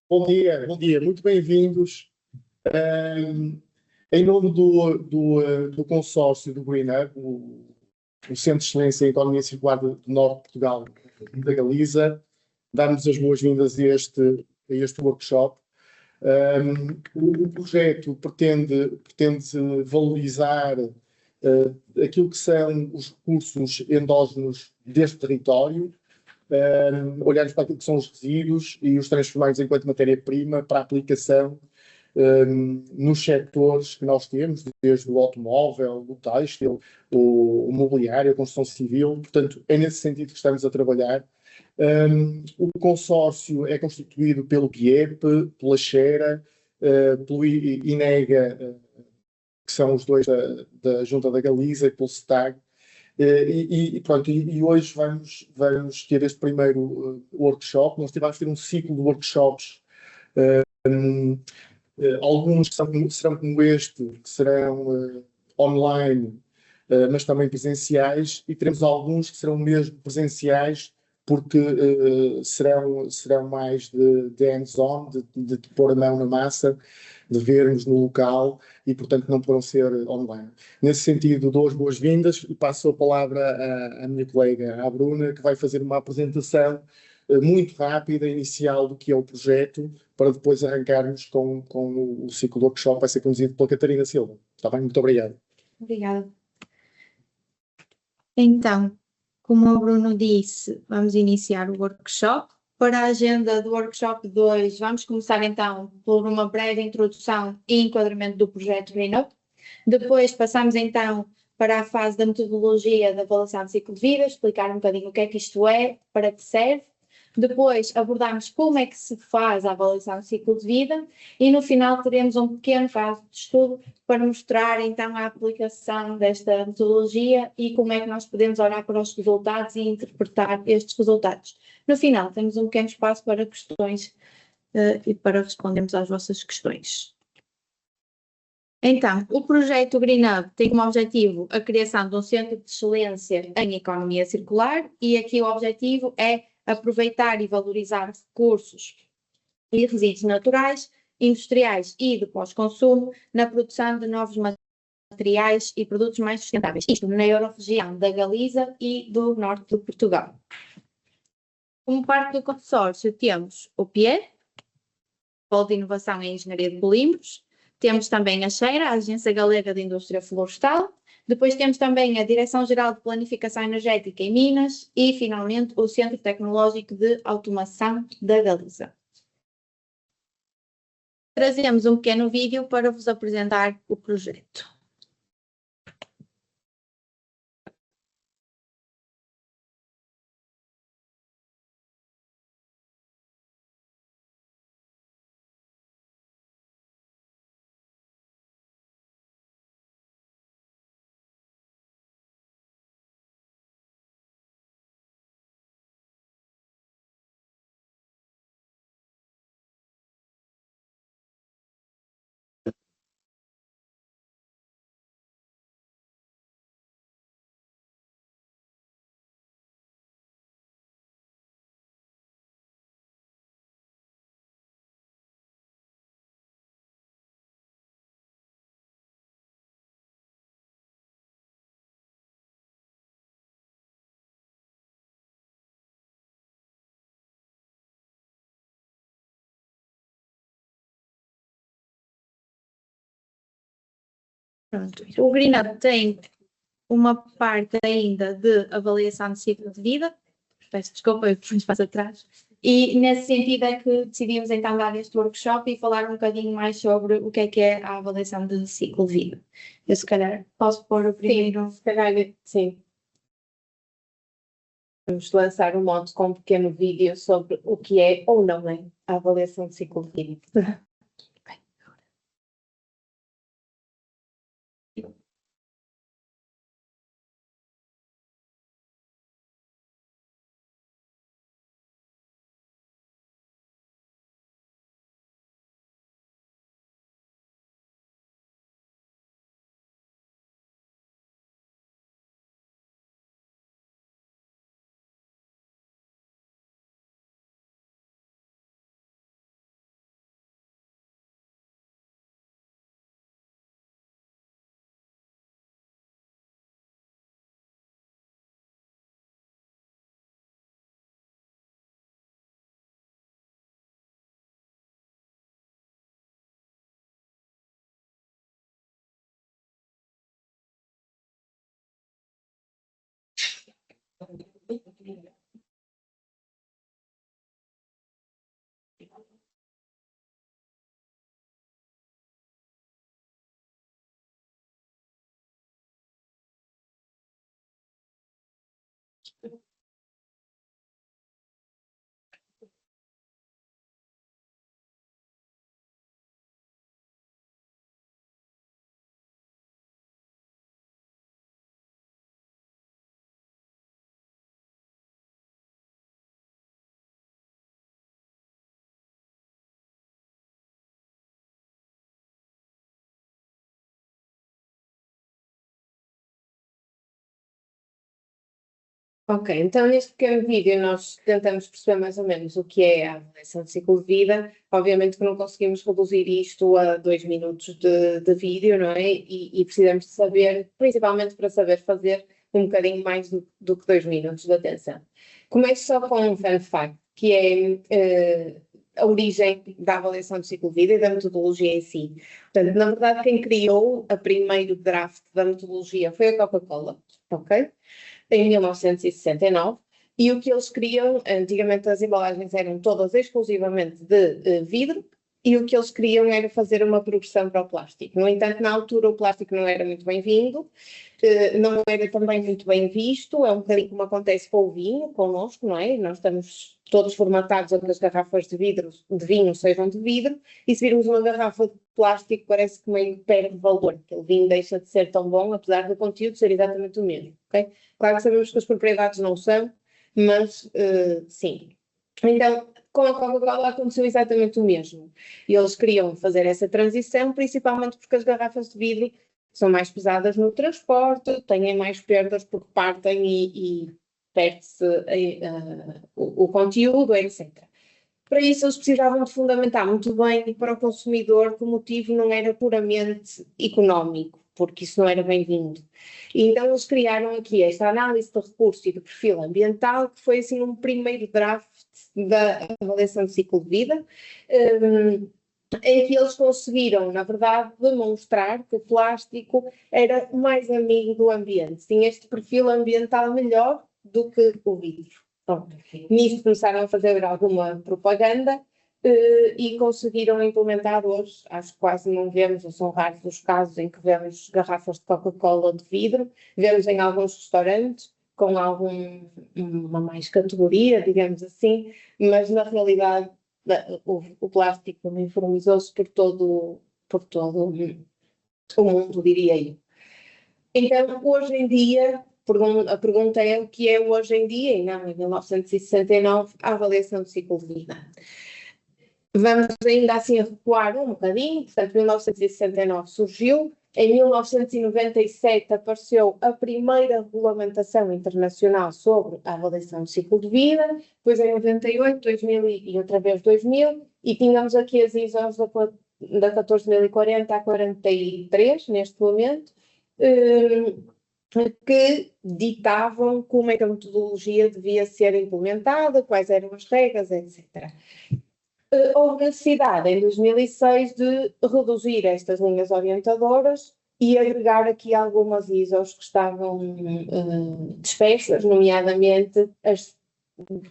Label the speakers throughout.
Speaker 1: Bom dia, muito bem-vindos. Em nome do consórcio do Green Hub, o Centro de Excelência em Economia Circular do Norte de Portugal e da Galiza, damos as boas-vindas a este workshop. O projeto pretende valorizar aquilo que são os recursos endógenos deste território, olharmos para aquilo que são os resíduos e os transformarmos enquanto matéria-prima para aplicação nos setores que nós temos, desde o automóvel, o têxtil, o mobiliário, a construção civil. Portanto, é nesse sentido que estamos a trabalhar. O consórcio é constituído pelo GIEP, pela Xera, pelo INEGA, que são os dois da Junta da Galiza, e pelo SETAG. Pronto, hoje vamos ter este primeiro workshop. Nós vamos ter um ciclo de workshops, alguns serão como este, que serão online, mas também presenciais, e teremos alguns que serão mesmo presenciais, porque serão mais de hands-on, de pôr a mão na massa, de vermos no local, e portanto não poderão ser online. Nesse sentido, dou as boas-vindas e passo a palavra à minha colega, à Bruna, que vai fazer uma apresentação muito rápida, inicial, do que é o projeto, para depois arrancarmos com o ciclo do workshop. Vai ser conduzido pela Catarina Silva. Está bem? Muito obrigado.
Speaker 2: Obrigada. Então, como o Bruno disse, vamos iniciar o workshop. Para a agenda do workshop 2, vamos começar então por uma breve introdução e enquadramento do projeto GreenUp. Depois passamos então para a fase da metodologia da avaliação de ciclo de vida, explicar um bocadinho o que é que isto é, para que serve. Depois abordamos como é que se faz a avaliação de ciclo de vida e no final teremos um pequeno caso de estudo para mostrar então a aplicação desta metodologia e como é que nós podemos olhar para os resultados e interpretar estes resultados. No final temos um pequeno espaço para questões e para respondermos às vossas questões. Então, o projeto GreenUp tem como objetivo a criação de um centro de excelência em economia circular e aqui o objetivo é aproveitar e valorizar recursos e resíduos naturais, industriais e de pós-consumo na produção de novos materiais e produtos mais sustentáveis. Isto na Eurorregião da Galiza e do norte de Portugal. Como parte do consórcio temos o PIE, Polo de Inovação em Engenharia de Polímeros, temos também a Xera, a Agência Galega de Indústria Florestal, depois temos também a Direção-Geral de Planificação Energética em Minas e, finalmente, o Centro Tecnológico de Automação da Galiza. Trazemos um pequeno vídeo para vos apresentar o projeto. Pronto. O GreenUp tem uma parte ainda de avaliação de ciclo de vida, peço desculpa, eu depois passo atrás, e nesse sentido é que decidimos então dar este workshop e falar um bocadinho mais sobre o que é a avaliação de ciclo de vida. Eu se calhar posso pôr o primeiro...
Speaker 3: Sim, se calhar, sim. Vamos lançar um monte com um pequeno vídeo sobre o que é ou não é a avaliação de ciclo de vida. Ok, então neste pequeno vídeo nós tentamos perceber mais ou menos o que é a avaliação de ciclo de vida. Obviamente que não conseguimos reduzir isto a 2 minutos de vídeo, não é? E precisamos de saber, principalmente para saber fazer um bocadinho mais do que 2 minutos de atenção. Começo só com um fun fact, que é a origem da avaliação de ciclo de vida e da metodologia em si. Portanto, na verdade, quem criou a primeiro draft da metodologia foi a Coca-Cola, ok? Em 1969, e o que eles queriam, antigamente as embalagens eram todas exclusivamente de vidro, e o que eles queriam era fazer uma progressão para o plástico. No entanto, na altura o plástico não era muito bem-vindo, não era também muito bem visto, é um bocadinho como acontece com o vinho, connosco, não é? Nós estamos todos formatados a que as garrafas de vinho sejam de vidro, e se virmos uma garrafa de plástico parece que meio perde valor, aquele vinho deixa de ser tão bom, apesar do conteúdo ser exatamente o mesmo, ok? Claro que sabemos que as propriedades não são, mas sim. Então, com a Coca-Cola aconteceu exatamente o mesmo. E eles queriam fazer essa transição, principalmente porque as garrafas de vidro são mais pesadas no transporte, têm mais perdas porque partem e perde-se o conteúdo, etc. Para isso, eles precisavam de fundamentar muito bem para o consumidor que o motivo não era puramente económico, porque isso não era bem-vindo. E então, eles criaram aqui esta análise de recurso e de perfil ambiental, que foi assim um primeiro draft da avaliação de ciclo de vida, em que eles conseguiram, na verdade, demonstrar que o plástico era mais amigo do ambiente, tinha este perfil ambiental melhor do que o vidro. Bom, nisso começaram a fazer alguma propaganda e conseguiram implementar hoje, acho que quase não vemos, ou são raros os casos em que vemos garrafas de Coca-Cola de vidro, vemos em alguns restaurantes com uma mais categoria, digamos assim, mas na realidade o plástico uniformizou-se por todo o mundo, diria eu. Então, hoje em dia, a pergunta é o que é hoje em dia, e não em 1969, a avaliação de ciclo de vida. Vamos ainda assim recuar um bocadinho, portanto, 1969 surgiu, em 1997 apareceu a primeira regulamentação internacional sobre a avaliação de ciclo de vida, depois em 98, 2000 e outra vez 2000, e tínhamos aqui as ISOs da 14040 a 43 neste momento, que ditavam como é que a metodologia devia ser implementada, quais eram as regras, etc. Houve necessidade, em 2006, de reduzir estas linhas orientadoras e agregar aqui algumas ISOs que estavam dispersas, nomeadamente as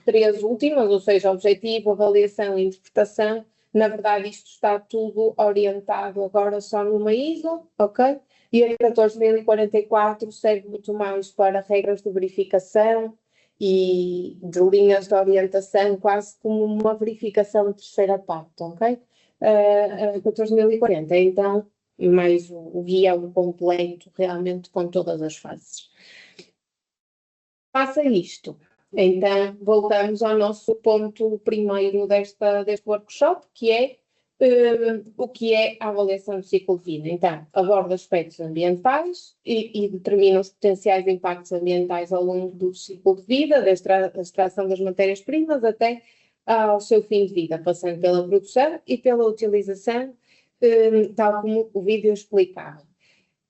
Speaker 3: 3 últimas, ou seja, objetivo, avaliação e interpretação. Na verdade, isto está tudo orientado agora só numa ISO, ok? E a 14044 serve muito mais para regras de verificação e de linhas de orientação, quase como uma verificação de terceira parte, ok? A 14.040, então, mais o guião completo, realmente com todas as fases. Faça isto. Então, voltamos ao nosso ponto primeiro deste workshop, que é o que é a avaliação do ciclo de vida. Então, aborda aspectos ambientais e determina os potenciais impactos ambientais ao longo do ciclo de vida, da extração das matérias-primas até ao seu fim de vida, passando pela produção e pela utilização, tal como o vídeo explicava.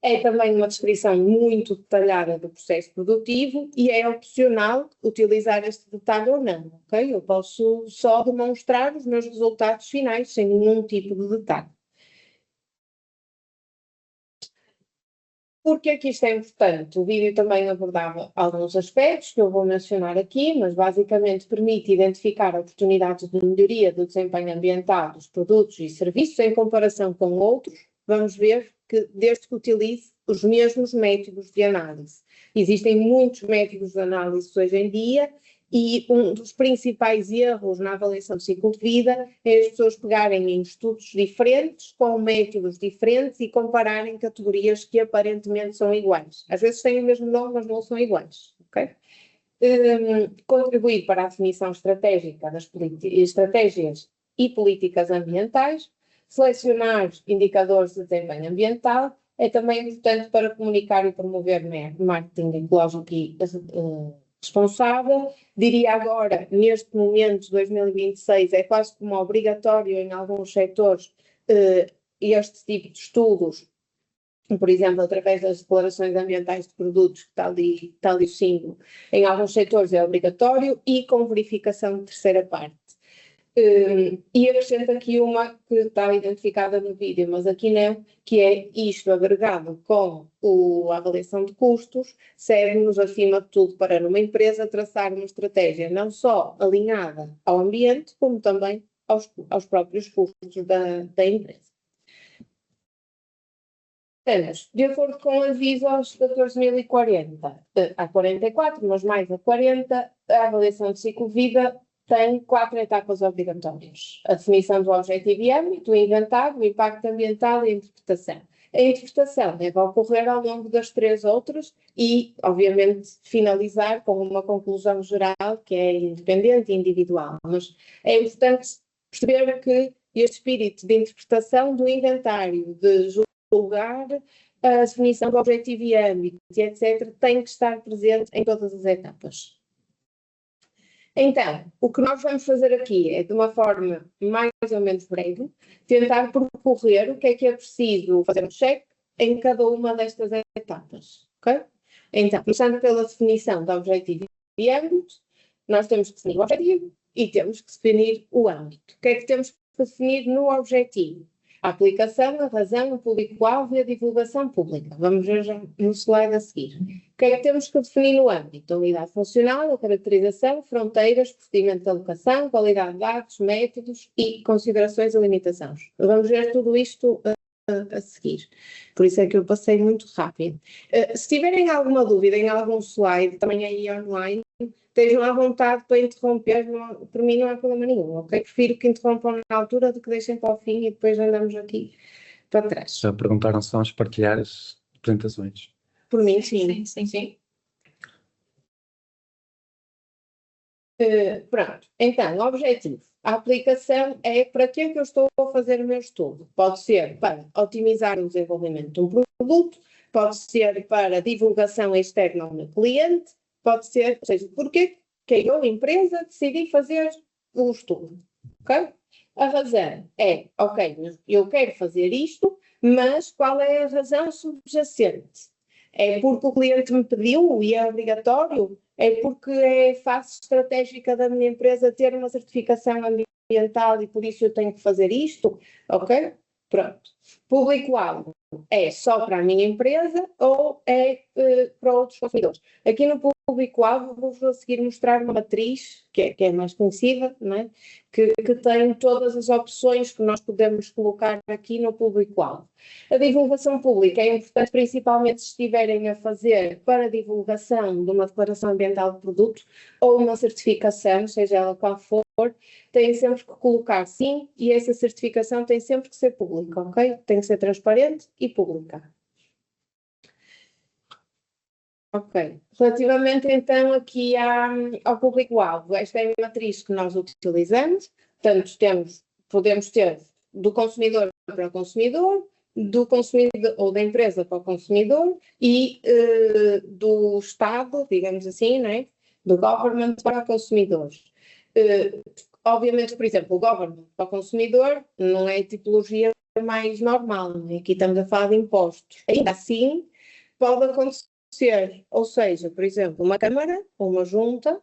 Speaker 3: É também uma descrição muito detalhada do processo produtivo e é opcional utilizar este detalhe ou não, ok? Eu posso só demonstrar os meus resultados finais sem nenhum tipo de detalhe. Porque aqui isto é importante? O vídeo também abordava alguns aspectos que eu vou mencionar aqui, mas basicamente permite identificar oportunidades de melhoria do desempenho ambiental dos produtos e serviços em comparação com outros. Vamos ver que desde que utilize os mesmos métodos de análise. Existem muitos métodos de análise hoje em dia e um dos principais erros na avaliação do ciclo de vida é as pessoas pegarem em estudos diferentes, com métodos diferentes e compararem categorias que aparentemente são iguais. Às vezes têm o mesmo nome, mas não são iguais, ok? Contribuir para a definição estratégica das estratégias e políticas ambientais, selecionar indicadores de desempenho ambiental, é também importante para comunicar e promover marketing ecológico e responsável. Diria agora, neste momento, 2026, é quase como obrigatório em alguns setores este tipo de estudos, por exemplo, através das declarações ambientais de produtos, que está ali o símbolo, em alguns setores é obrigatório e com verificação de terceira parte. E acrescento aqui uma que está identificada no vídeo, mas aqui não, que é isto agregado com a avaliação de custos, serve-nos acima de tudo para numa empresa traçar uma estratégia não só alinhada ao ambiente, como também aos próprios custos da empresa. De acordo com as ISOs 14040, há 44, mas mais a 40, a avaliação de ciclo de vida tem 4 etapas obrigatórias. A definição do objetivo e âmbito, o inventário, o impacto ambiental e a interpretação. A interpretação deve ocorrer ao longo das 3 outras e, obviamente, finalizar com uma conclusão geral que é independente e individual. Mas é importante perceber que este espírito de interpretação do inventário, de julgar a definição do objetivo e âmbito, etc., tem que estar presente em todas as etapas. Então, o que nós vamos fazer aqui é, de uma forma mais ou menos breve, tentar percorrer o que é preciso fazer um check em cada uma destas etapas, ok? Então, começando pela definição do objetivo e âmbito, nós temos que definir o objetivo e temos que definir o âmbito. O que é que temos que definir no objetivo? A aplicação, a razão, o público-alvo e a divulgação pública. Vamos ver já no slide a seguir. O que é que temos que definir no âmbito? A unidade funcional, a caracterização, fronteiras, procedimento de alocação, qualidade de dados, métodos e considerações e limitações. Vamos ver tudo isto a seguir. Por isso é que eu passei muito rápido. Se tiverem alguma dúvida em algum slide, também aí online, estejam à vontade para interromper, por mim não há problema nenhum, ok? Prefiro que interrompam na altura do que deixem para o fim e depois andamos aqui para trás.
Speaker 4: Já perguntaram se vamos partilhar as apresentações.
Speaker 3: Por mim, sim. Sim. Pronto, então, o objetivo. A aplicação é para que é que eu estou a fazer o meu estudo. Pode ser para otimizar o desenvolvimento de um produto, pode ser para divulgação externa ao meu cliente, pode ser, ou seja, porquê que eu, empresa, decidi fazer o estudo, ok? A razão é, ok, eu quero fazer isto, mas qual é a razão subjacente? É porque o cliente me pediu e é obrigatório? É porque é fase estratégica da minha empresa ter uma certificação ambiental e por isso eu tenho que fazer isto? Ok? Pronto. Público-alvo é só para a minha empresa ou é para outros consumidores? Aqui no público-alvo vou seguir mostrar uma matriz, que é mais conhecida, não é? Que tem todas as opções que nós podemos colocar aqui no público-alvo. A divulgação pública é importante, principalmente se estiverem a fazer para divulgação de uma declaração ambiental de produto ou uma certificação, seja ela qual for, têm sempre que colocar sim, e essa certificação tem sempre que ser pública, ok? Tem que ser transparente e pública. Ok. Relativamente então aqui ao público-alvo, esta é a matriz que nós utilizamos, portanto podemos ter do consumidor para o consumidor, do consumidor ou da empresa para o consumidor e do Estado, digamos assim, não é? Do government para o consumidor. Obviamente, por exemplo, o government para o consumidor não é a tipologia mais normal, não é? Aqui estamos a falar de impostos. Ainda assim, pode acontecer, ou seja, por exemplo, uma Câmara ou uma Junta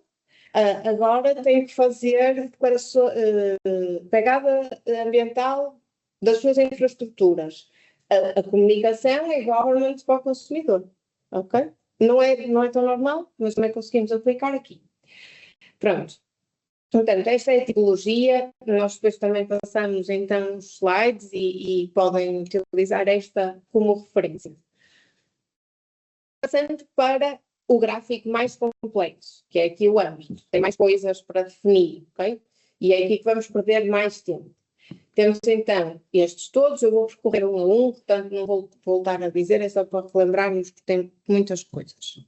Speaker 3: agora tem que fazer pegada ambiental das suas infraestruturas. A comunicação é government para o consumidor, ok? Não é tão normal, mas também conseguimos aplicar aqui. Pronto. Portanto, esta é a tipologia, nós depois também passamos então os slides e podem utilizar esta como referência. Passando para o gráfico mais complexo, que é aqui o âmbito, tem mais coisas para definir, ok? E é aqui que vamos perder mais tempo. Temos então estes todos, eu vou percorrer um a um, portanto não vou voltar a dizer, é só para relembrarmos que tem muitas coisas.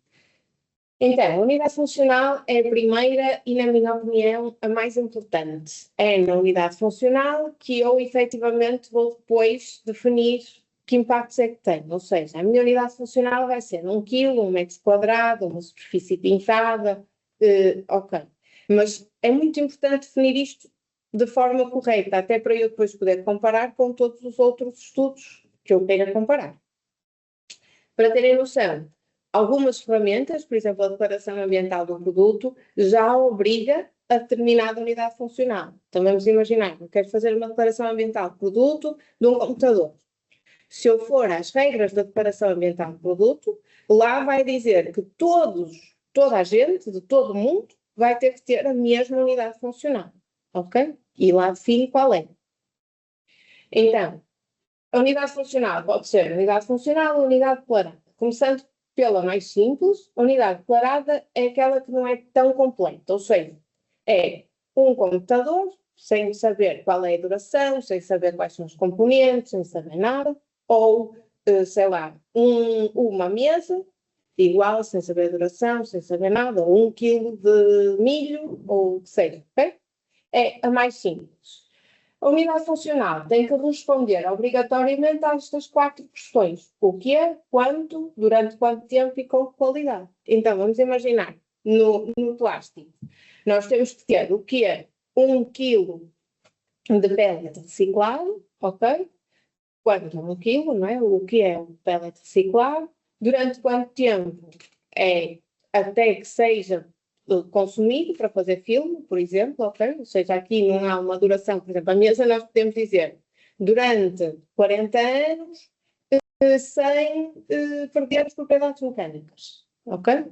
Speaker 3: Então, a unidade funcional é a primeira e, na minha opinião, a mais importante. É na unidade funcional que eu, efetivamente, vou depois definir que impactos é que tem. Ou seja, a minha unidade funcional vai ser 1 quilo, 1 metro quadrado, uma superfície pintada, Ok. Mas é muito importante definir isto de forma correta, até para eu depois poder comparar com todos os outros estudos que eu queira comparar. Para terem noção, algumas ferramentas, por exemplo, a declaração ambiental do produto, já obriga a determinada unidade funcional. Então vamos imaginar, eu quero fazer uma declaração ambiental de produto de um computador. Se eu for às regras da declaração ambiental do produto, lá vai dizer que toda a gente, de todo o mundo, vai ter que ter a mesma unidade funcional, ok? E lá define qual é. Então, a unidade funcional pode ser unidade funcional ou unidade declarada. Começando pela mais simples, a unidade declarada é aquela que não é tão completa, ou seja, é um computador sem saber qual é a duração, sem saber quais são os componentes, sem saber nada, ou, sei lá, uma mesa igual, sem saber a duração, sem saber nada, ou 1 quilo de milho, ou o que seja, ok? É a mais simples. A unidade funcional tem que responder obrigatoriamente a estas 4 questões. O que é, quanto, durante quanto tempo e com que qualidade. Então, vamos imaginar, no plástico, nós temos que ter o que é 1 quilo de pellet reciclado, ok? Quanto é 1 quilo, não é? O que é um pellet reciclado, durante quanto tempo é até que seja consumido para fazer filme, por exemplo, ok? Ou seja, aqui não há uma duração, por exemplo, a mesa nós podemos dizer durante 40 anos sem perder as propriedades mecânicas, ok?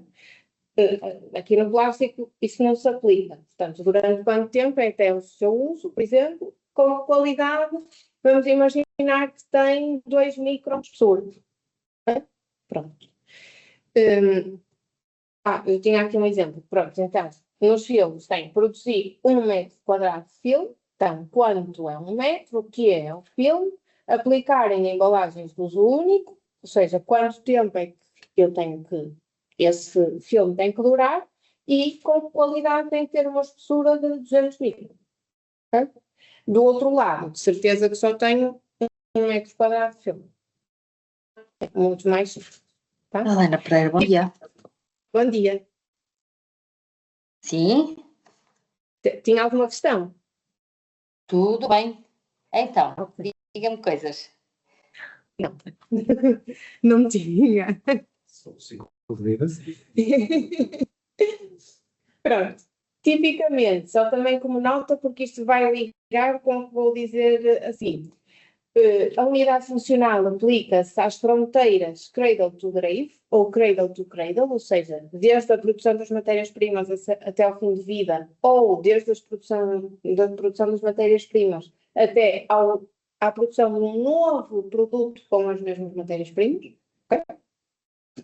Speaker 3: Aqui no plástico isso não se aplica, portanto, durante quanto tempo é até o seu uso, por exemplo, com a qualidade, vamos imaginar que tem 2 microns por segundo, ok? Pronto. Eu tinha aqui um exemplo. Pronto, então, nos filmes tem produzir 1 metro quadrado de filme, então, quanto é 1 metro, o que é o filme, aplicar em embalagens de uso único, ou seja, quanto tempo é que eu tenho que, esse filme tem que durar, e com que qualidade tem que ter uma espessura de 200 microns. Okay? Do outro lado, de certeza que só tenho 1 metro quadrado de filme. É muito mais simples. Tá?
Speaker 5: Helena Pereira, bom dia.
Speaker 3: Bom dia.
Speaker 5: Sim,
Speaker 3: Tinha alguma questão?
Speaker 5: tudo bem. Então, diga-me coisas.
Speaker 3: Não. Não tinha.
Speaker 4: Sou psicologia.
Speaker 3: Pronto. Tipicamente, só também como nota, porque isto vai ligar com o que vou dizer assim. A unidade funcional aplica-se às fronteiras cradle to grave ou cradle to cradle, ou seja, desde a produção das matérias-primas até ao fim de vida, ou desde da produção das matérias-primas até à produção de um novo produto com as mesmas matérias-primas. Okay?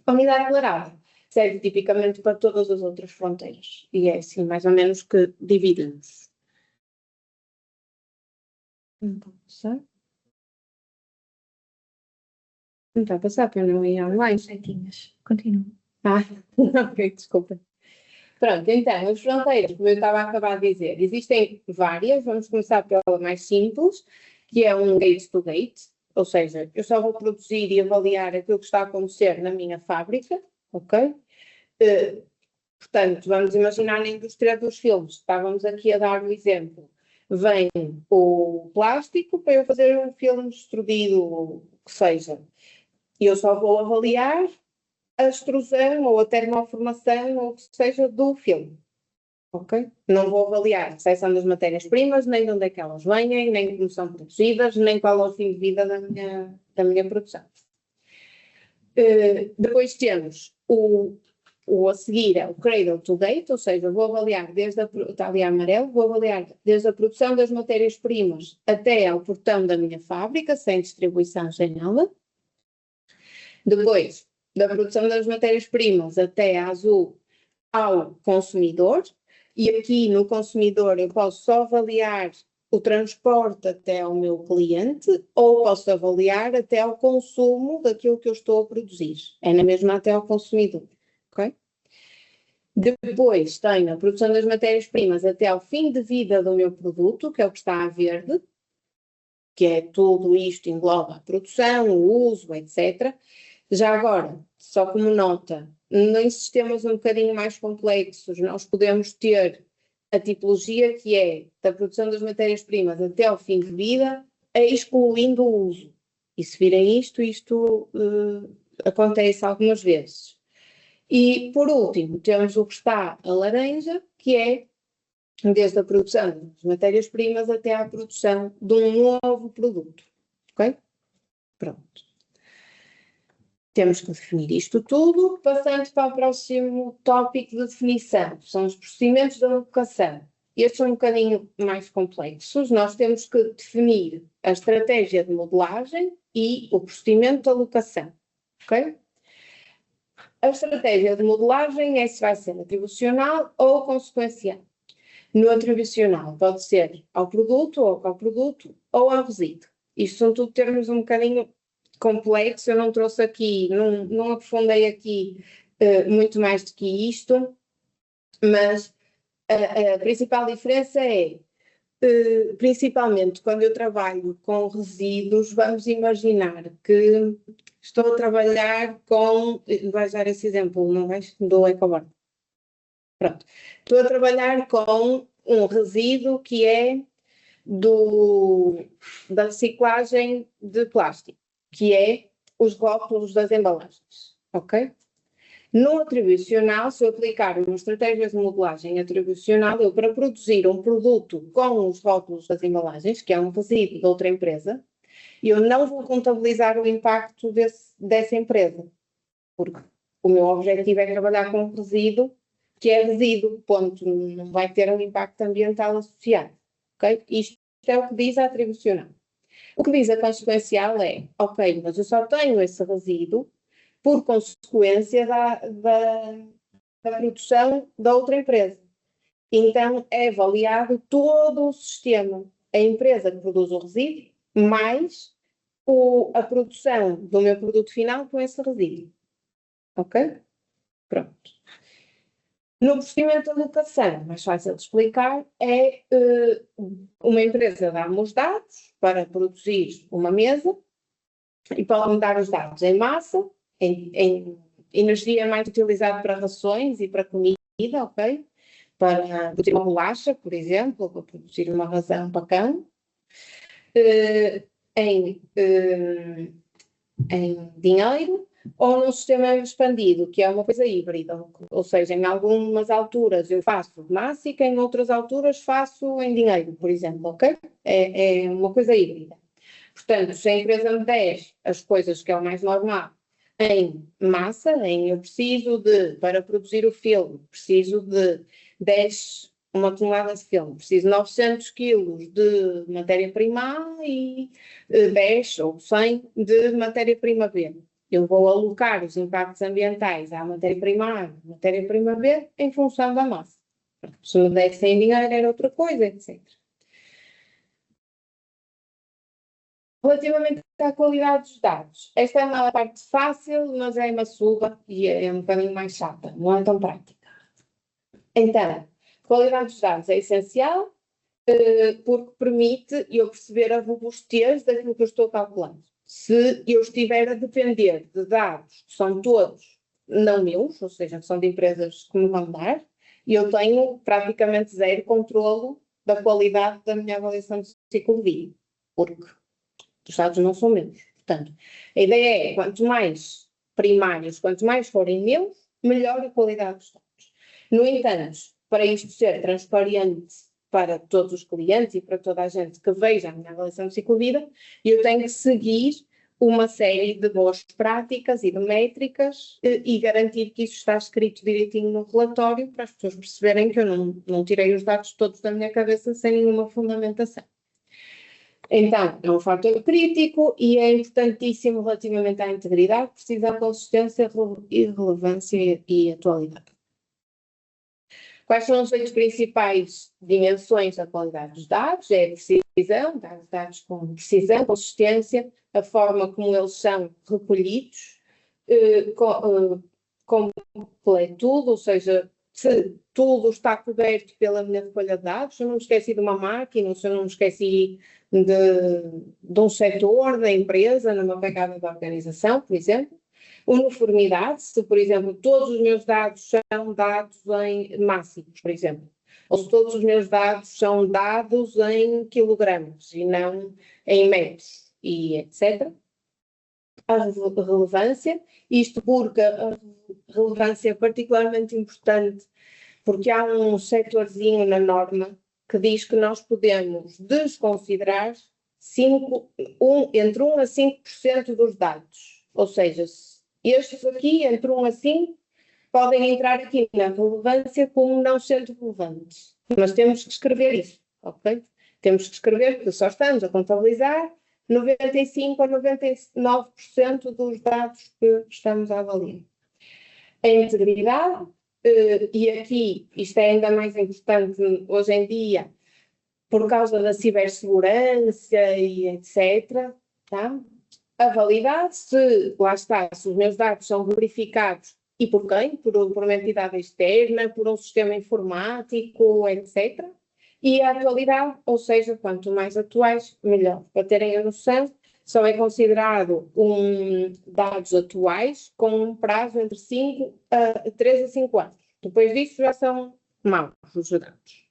Speaker 3: A unidade declarada serve tipicamente para todas as outras fronteiras. E é assim, mais ou menos, que dividimos. Não está a passar, porque eu não ia online.
Speaker 2: Setinhas. Continua.
Speaker 3: Ok, desculpa. Pronto, então, as fronteiras, como eu estava a acabar de dizer, existem várias. Vamos começar pela mais simples, que é um gate-to-gate, ou seja, eu só vou produzir e avaliar aquilo que está a acontecer na minha fábrica, ok? Portanto, vamos imaginar na indústria dos filmes, estávamos aqui a dar um exemplo. Vem o plástico para eu fazer um filme extrudido, o que seja. E eu só vou avaliar a extrusão ou a termoformação ou o que seja do filme. Ok? Não vou avaliar a recepção das matérias-primas, nem de onde é que elas vêm, nem como são produzidas, nem qual é o fim de vida da minha produção. Depois temos o a seguir é o cradle to gate, ou seja, vou avaliar está ali amarelo, vou avaliar desde a produção das matérias-primas até ao portão da minha fábrica, sem distribuição, sem nada. Depois, da produção das matérias-primas até a azul ao consumidor, e aqui no consumidor eu posso só avaliar o transporte até ao meu cliente ou posso avaliar até ao consumo daquilo que eu estou a produzir. É na mesma até ao consumidor, ok? Depois tenho a produção das matérias-primas até ao fim de vida do meu produto, que é o que está a verde, que é tudo isto engloba a produção, o uso, etc. Já agora, só como nota, em sistemas um bocadinho mais complexos, nós podemos ter a tipologia que é da produção das matérias-primas até ao fim de vida, excluindo o uso. E se virem isto acontece algumas vezes. E, por último, temos o que está a laranja, que é desde a produção das matérias-primas até à produção de um novo produto. Ok? Pronto. Temos que definir isto tudo, passando para o próximo tópico de definição, são os procedimentos de alocação. Estes são um bocadinho mais complexos, nós temos que definir a estratégia de modelagem e o procedimento de alocação, ok? A estratégia de modelagem é se vai ser atribucional ou consequencial. No atribucional pode ser ao produto, ou ao coproduto, ou ao resíduo. Isto são tudo termos um bocadinho complexos, eu não trouxe aqui, não aprofundei aqui muito mais do que isto, mas a principal diferença é, principalmente quando eu trabalho com resíduos, vamos imaginar que estou a trabalhar com, vais dar esse exemplo, não vais? Do ecoboard. Pronto. Estou a trabalhar com um resíduo que é da reciclagem de plástico, que é os rótulos das embalagens, ok? No atribucional, se eu aplicar uma estratégia de modelagem atribucional, eu para produzir um produto com os rótulos das embalagens, que é um resíduo de outra empresa, eu não vou contabilizar o impacto dessa empresa, porque o meu objetivo é trabalhar com um resíduo que é resíduo, ponto, não vai ter um impacto ambiental associado, ok? Isto é o que diz a atribucional. O que diz a consequencial é, ok, mas eu só tenho esse resíduo por consequência da produção da outra empresa. Então, é avaliado todo o sistema. A empresa que produz o resíduo, mais a produção do meu produto final com esse resíduo. Ok? Pronto. No procedimento de alocação, mais fácil de explicar, é uma empresa dá-me os dados para produzir uma mesa e pode-me dar os dados em massa, em energia mais utilizada para rações e para comida, ok? Para produzir uma bolacha, por exemplo, para produzir uma ração para cão, em dinheiro, ou num sistema expandido, que é uma coisa híbrida, ou seja, em algumas alturas eu faço mássica, em outras alturas faço em dinheiro, por exemplo, ok? É uma coisa híbrida. Portanto, se a empresa me der as coisas que é o mais normal, em massa, eu preciso para produzir o filme, preciso de 1 tonelada de filme, preciso de 900 quilos de matéria-prima A e 10 ou 100 de matéria-prima B. Eu vou alocar os impactos ambientais à matéria-prima A, matéria-prima B, em função da massa. Se me desse em dinheiro era outra coisa, etc. Relativamente à qualidade dos dados, esta é uma parte fácil, mas é uma suba e é um bocadinho mais chata, não é tão prática. Então, qualidade dos dados é essencial porque permite eu perceber a robustez daquilo que eu estou calculando. Se eu estiver a depender de dados que são todos não meus, ou seja, que são de empresas que me vão dar, eu tenho praticamente zero controlo da qualidade da minha avaliação de ciclo de vida, porque os dados não são meus. Portanto, a ideia é, quanto mais primários, quanto mais forem meus, melhor a qualidade dos dados. No entanto, para isto ser transparente para todos os clientes e para toda a gente que veja a minha avaliação de ciclo de vida, eu tenho que seguir uma série de boas práticas e de métricas e garantir que isso está escrito direitinho no relatório para as pessoas perceberem que eu não tirei os dados todos da minha cabeça sem nenhuma fundamentação. Então, é um fator crítico e é importantíssimo relativamente à integridade, precisão, consistência, irrelevância e atualidade. Quais são as 8 principais dimensões da qualidade dos dados? É a precisão, dar os dados com precisão, consistência, a forma como eles são recolhidos, completude, ou seja, se tudo está coberto pela minha folha de dados, se eu não me esqueci de uma máquina, se eu não me esqueci de um setor, da empresa, numa pegada da organização, por exemplo. Uniformidade, se, por exemplo, todos os meus dados são dados em máximos, por exemplo, ou se todos os meus dados são dados em quilogramas e não em metros, e etc. A relevância, isto porque a relevância é particularmente importante, porque há um setorzinho na norma que diz que nós podemos desconsiderar entre 1 a 5% dos dados. Ou seja, estes aqui, entre 1 a 5, podem entrar aqui na relevância como não sendo relevantes. Mas temos que escrever isso, ok? Temos que escrever que só estamos a contabilizar 95 a 99% dos dados que estamos a avaliar. A integridade, e aqui isto é ainda mais importante hoje em dia, por causa da cibersegurança e etc. Tá? A validade, se os meus dados são verificados e por quem? Por uma entidade externa, por um sistema informático, etc. E a atualidade, ou seja, quanto mais atuais, melhor. Para terem a noção, só é considerado dados atuais com um prazo entre 3 a 5 anos. Depois disso já são maus os dados.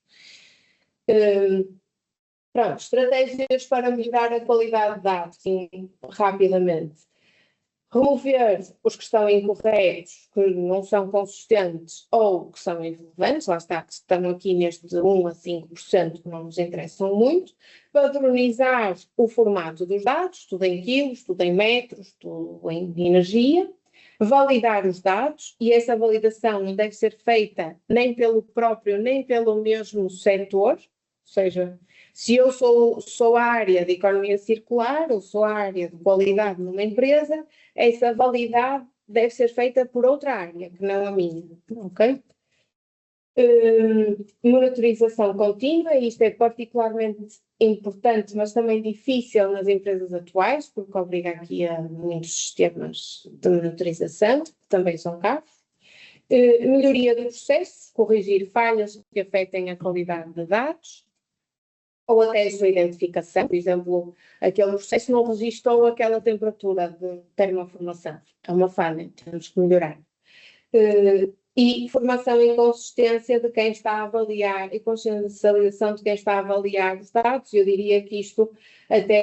Speaker 3: Pronto, estratégias para melhorar a qualidade de dados, sim, rapidamente. Remover os que estão incorretos, que não são consistentes ou que são irrelevantes, lá está, que estão aqui neste de 1 a 5% que não nos interessam muito. Padronizar o formato dos dados, tudo em quilos, tudo em metros, tudo em energia. Validar os dados, e essa validação não deve ser feita nem pelo próprio, nem pelo mesmo setor, ou seja, se eu sou a área de economia circular ou sou a área de qualidade numa empresa, essa validade deve ser feita por outra área, que não a minha, ok? Monitorização contínua, isto é particularmente importante, mas também difícil nas empresas atuais, porque obriga aqui a muitos sistemas de monitorização, que também são caros. Melhoria do processo, corrigir falhas que afetem a qualidade de dados, ou até a sua identificação, por exemplo, aquele processo não registou aquela temperatura de termoformação. É uma falha, temos que melhorar. E formação e consistência de quem está a avaliar e consciencialização de quem está a avaliar os dados. Eu diria que isto até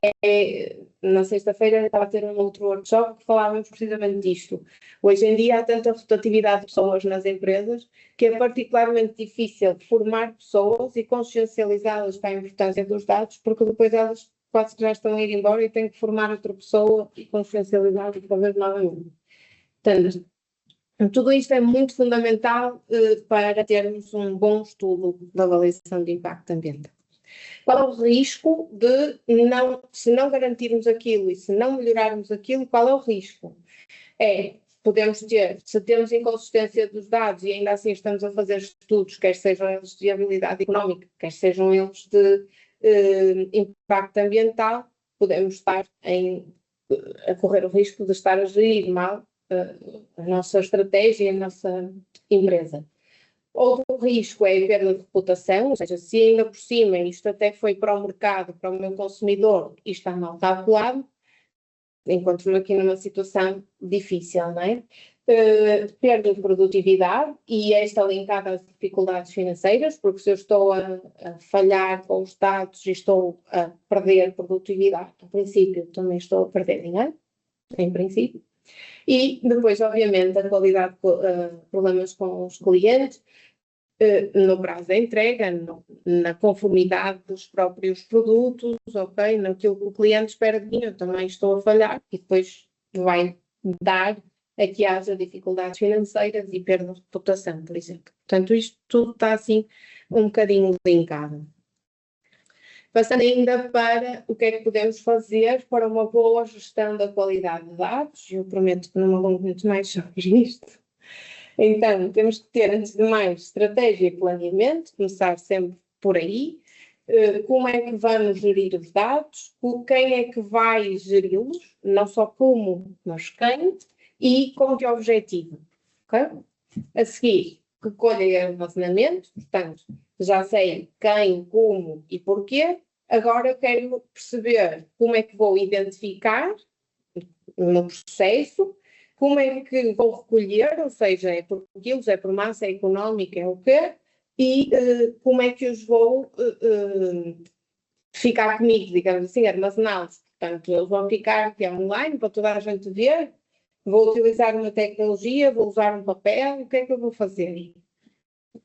Speaker 3: na sexta-feira estava a ter um outro workshop que falávamos precisamente disto. Hoje em dia há tanta rotatividade de pessoas nas empresas que é particularmente difícil formar pessoas e consciencializá-las para a importância dos dados, porque depois elas quase que já estão a ir embora e têm que formar outra pessoa e consciencializá-las outra vez novamente. Portanto, tudo isto é muito fundamental para termos um bom estudo da avaliação de impacto ambiental. Qual é o risco se não garantirmos aquilo e se não melhorarmos aquilo, qual é o risco? Se temos inconsistência dos dados e ainda assim estamos a fazer estudos, quer sejam eles de viabilidade económica, quer sejam eles de impacto ambiental, podemos estar a correr o risco de estar a gerir mal a nossa estratégia e a nossa empresa. Outro risco é a perda de reputação, ou seja, se ainda por cima isto até foi para o mercado, para o meu consumidor, e está mal calculado, encontro-me aqui numa situação difícil, não é? Perda de produtividade, e esta linkada às dificuldades financeiras, porque se eu estou a falhar com os dados e estou a perder produtividade, no princípio também estou a perder dinheiro, em princípio. E depois, obviamente, a qualidade, problemas com os clientes, no prazo da entrega, na conformidade dos próprios produtos, ok? Naquilo que o cliente espera de mim, eu também estou a falhar e depois vai dar a que haja dificuldades financeiras e perda de reputação, por exemplo. Portanto, isto tudo está assim um bocadinho linkado. Passando ainda para o que é que podemos fazer para uma boa gestão da qualidade de dados, eu prometo que não me alongo muito mais sobre isto. Então, temos que ter, antes de mais, estratégia e planeamento, começar sempre por aí. Como é que vamos gerir os dados, quem é que vai geri-los, não só como, mas quem, e com que objetivo. Okay? A seguir, recolha e armazenamento, portanto, já sei quem, como e porquê. Agora eu quero perceber como é que vou identificar no processo como é que vou recolher, ou seja, é por quilos, é por massa, é económica, é o quê? E como é que os vou ficar comigo, digamos assim, armazenados. Portanto, eles vão ficar aqui online para toda a gente ver. Vou utilizar uma tecnologia, vou usar um papel, o que é que eu vou fazer?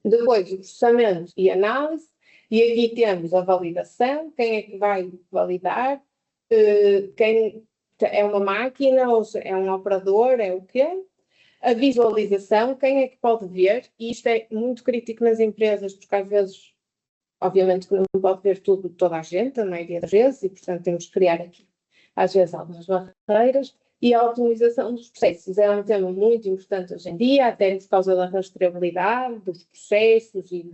Speaker 3: Depois, o processamento e análise. E aqui temos a validação, quem é que vai validar, quem é uma máquina, ou é um operador, é o quê? A visualização, quem é que pode ver? E isto é muito crítico nas empresas, porque às vezes, obviamente que não pode ver tudo, toda a gente, a maioria das vezes, e portanto temos que criar aqui, às vezes, algumas barreiras. E a otimização dos processos é um tema muito importante hoje em dia, até por causa da rastreabilidade dos processos e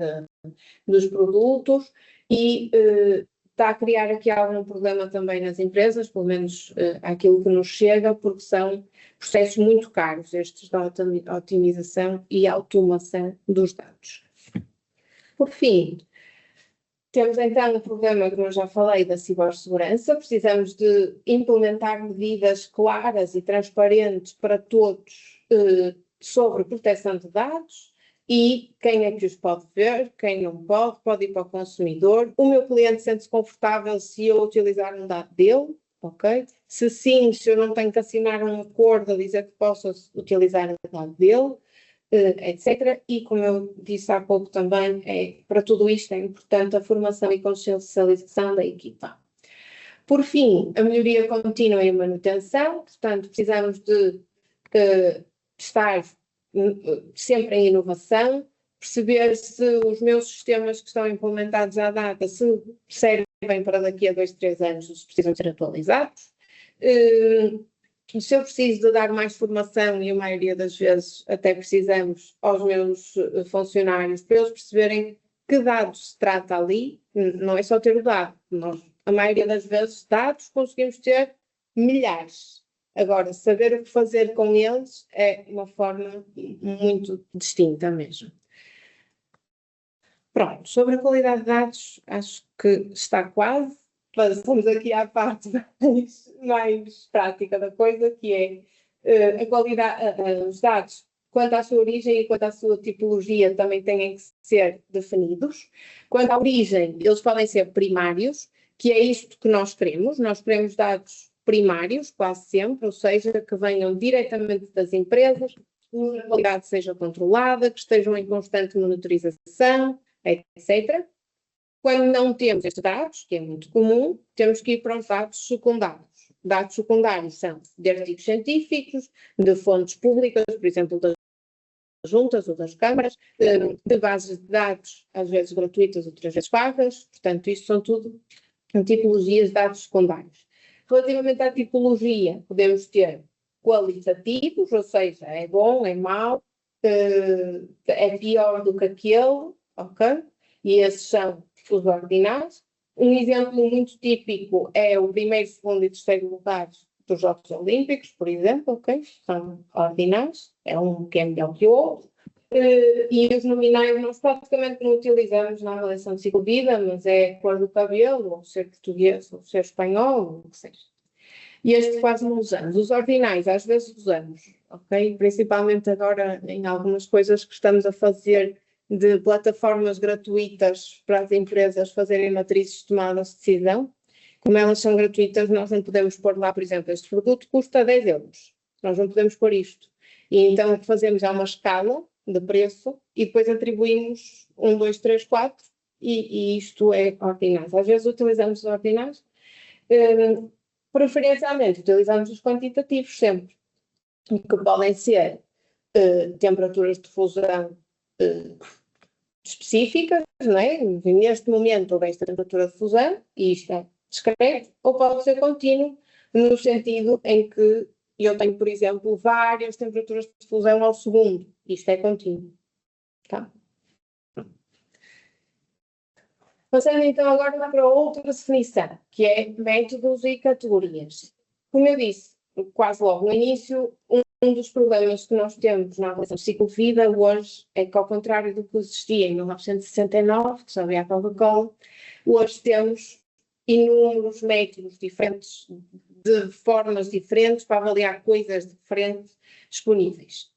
Speaker 3: dos produtos, e está a criar aqui algum problema também nas empresas, pelo menos aquilo que nos chega, porque são processos muito caros, estes da otimização e automação dos dados. Por fim, temos então o problema que eu já falei da cibersegurança. Precisamos de implementar medidas claras e transparentes para todos sobre proteção de dados e quem é que os pode ver, quem não pode ir para o consumidor. O meu cliente sente-se confortável se eu utilizar um dado dele, ok? Se sim, se eu não tenho que assinar um acordo a dizer que posso utilizar o dado dele. Etc. E, como eu disse há pouco também, para tudo isto é importante a formação e consciencialização da equipa. Por fim, a melhoria contínua e a manutenção, portanto, precisamos de estar sempre em inovação, perceber se os meus sistemas que estão implementados à data se servem para daqui a 2, 3 anos, se precisam ser atualizados. Se eu preciso de dar mais formação, e a maioria das vezes até precisamos aos meus funcionários, para eles perceberem que dados se trata ali, não é só ter o dado. Nós, a maioria das vezes, dados conseguimos ter milhares. Agora, saber o que fazer com eles é uma forma muito distinta mesmo. Pronto, sobre a qualidade de dados, acho que está quase. Passamos aqui à parte mais prática da coisa, que é a qualidade, os dados, quanto à sua origem e quanto à sua tipologia, também têm que ser definidos. Quanto à origem, eles podem ser primários, que é isto que nós queremos. Nós queremos dados primários, quase sempre, ou seja, que venham diretamente das empresas, que a qualidade seja controlada, que estejam em constante monitorização, etc. Quando não temos estes dados, que é muito comum, temos que ir para os dados secundários. Dados secundários são de artigos científicos, de fontes públicas, por exemplo, das juntas ou das câmaras, de bases de dados, às vezes gratuitas, outras vezes pagas. Portanto, isto são tudo tipologias de dados secundários. Relativamente à tipologia, podemos ter qualitativos, ou seja, é bom, é mau, é pior do que aquele, ok? E esses são os ordinais. Um exemplo muito típico é o primeiro, segundo e terceiro lugar dos Jogos Olímpicos, por exemplo, ok? São ordinais, é um que é melhor que o outro. E os nominais nós praticamente não utilizamos na avaliação de ciclo de vida, mas é a cor do cabelo, ou ser português, ou ser espanhol, ou o que seja. E este quase não usamos. Os ordinais às vezes usamos, ok? Principalmente agora em algumas coisas que estamos a fazer de plataformas gratuitas para as empresas fazerem matrizes de tomadas de decisão. Como elas são gratuitas, nós não podemos pôr lá, por exemplo, este produto custa 10 euros. Nós não podemos pôr isto. E então o que fazemos é uma escala de preço e depois atribuímos 1, 2, 3, 4 e isto é ordinais. Às vezes utilizamos os ordinais. Preferencialmente utilizamos os quantitativos sempre, que podem ser temperaturas de fusão específicas, não é? Neste momento houve esta temperatura de fusão, e isto é discreto, ou pode ser contínuo, no sentido em que eu tenho, por exemplo, várias temperaturas de fusão ao segundo. Isto é contínuo. Tá? Passando então agora para outra definição, que é métodos e categorias. Como eu disse, quase logo no início, um dos problemas que nós temos na avaliação de ciclo de vida hoje é que, ao contrário do que existia em 1969, que só havia a Coca-Cola, hoje temos inúmeros métodos diferentes de formas diferentes para avaliar coisas diferentes disponíveis.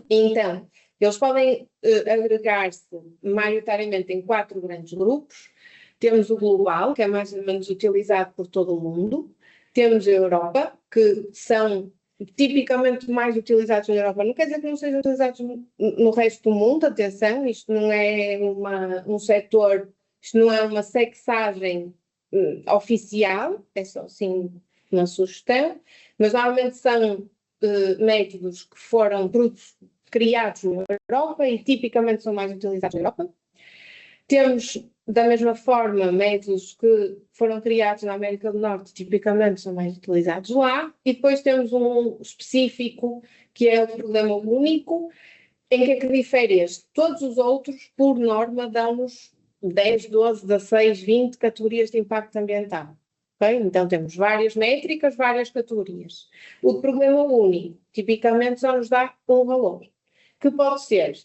Speaker 3: Então, eles podem agregar-se maioritariamente em 4 grandes grupos. Temos o global, que é mais ou menos utilizado por todo o mundo. Temos a Europa, que são tipicamente mais utilizados na Europa. Não quer dizer que não sejam utilizados no resto do mundo, atenção, isto não é um setor, isto não é uma sexagem oficial, é só assim uma sugestão, mas normalmente são métodos que foram criados na Europa e tipicamente são mais utilizados na Europa. Temos, da mesma forma, métodos que foram criados na América do Norte, tipicamente são mais utilizados lá. E depois temos um específico, que é o problema único, em que é que difere este? Todos os outros, por norma, dão-nos 10, 12, 16, 20 categorias de impacto ambiental. Okay? Então temos várias métricas, várias categorias. O problema único, tipicamente, só nos dá um valor, que pode ser...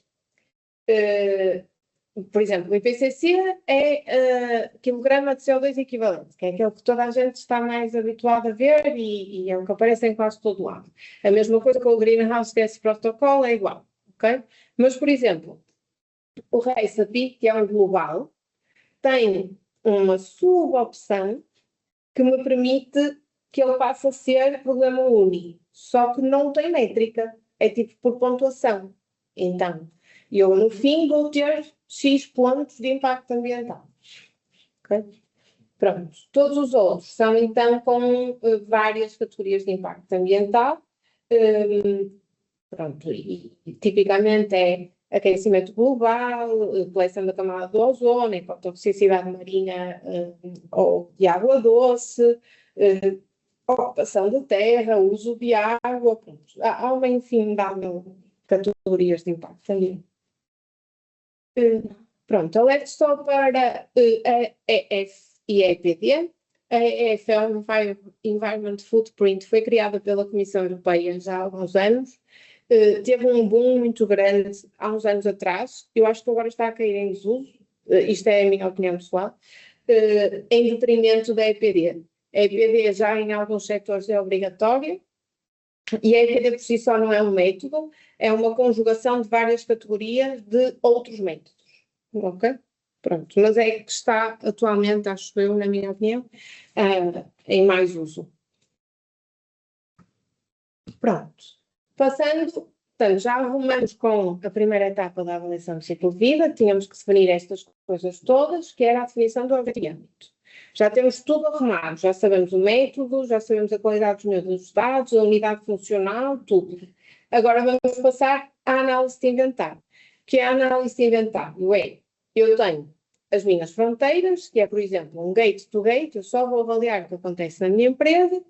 Speaker 3: por exemplo, o IPCC é quilograma de CO2 equivalente, que é aquele que toda a gente está mais habituado a ver e é o que aparece em quase todo lado. A mesma coisa com o Greenhouse Gas Protocol é igual, ok? Mas, por exemplo, o RACE, que é um global, tem uma subopção que me permite que ele passe a ser problema único, só que não tem métrica, é tipo por pontuação. Então, eu no fim vou ter X pontos de impacto ambiental. Okay? Pronto. Todos os outros são então com várias categorias de impacto ambiental. Pronto, e tipicamente é aquecimento global, coleção da camada do ozono, hipotoxicidade marinha ou de água doce, ocupação de terra, uso de água, pronto. Há uma infinidade de categorias de impacto ambiental. Pronto, alerta só para a EF e a EPD. A EF é o Environment Footprint, foi criada pela Comissão Europeia já há alguns anos. Teve um boom muito grande há uns anos atrás. Eu acho que agora está a cair em desuso. Isto é a minha opinião pessoal. Em detrimento da EPD. A EPD já em alguns setores é obrigatória. E a EPD por si só não é um método, é uma conjugação de várias categorias de outros métodos. Ok? Pronto, mas é que está atualmente, acho eu, na minha opinião, em mais uso. Pronto. Passando, portanto, já arrumamos com a primeira etapa da avaliação de ciclo de vida, tínhamos que definir estas coisas todas, que era a definição do objetivo de âmbito. Já temos tudo arrumado, já sabemos o método, já sabemos a qualidade dos dados, a unidade funcional, tudo. Agora vamos passar à análise de inventário. Que é a análise de inventário? Eu tenho as minhas fronteiras, que é, por exemplo, um gate to gate, eu só vou avaliar o que acontece na minha empresa,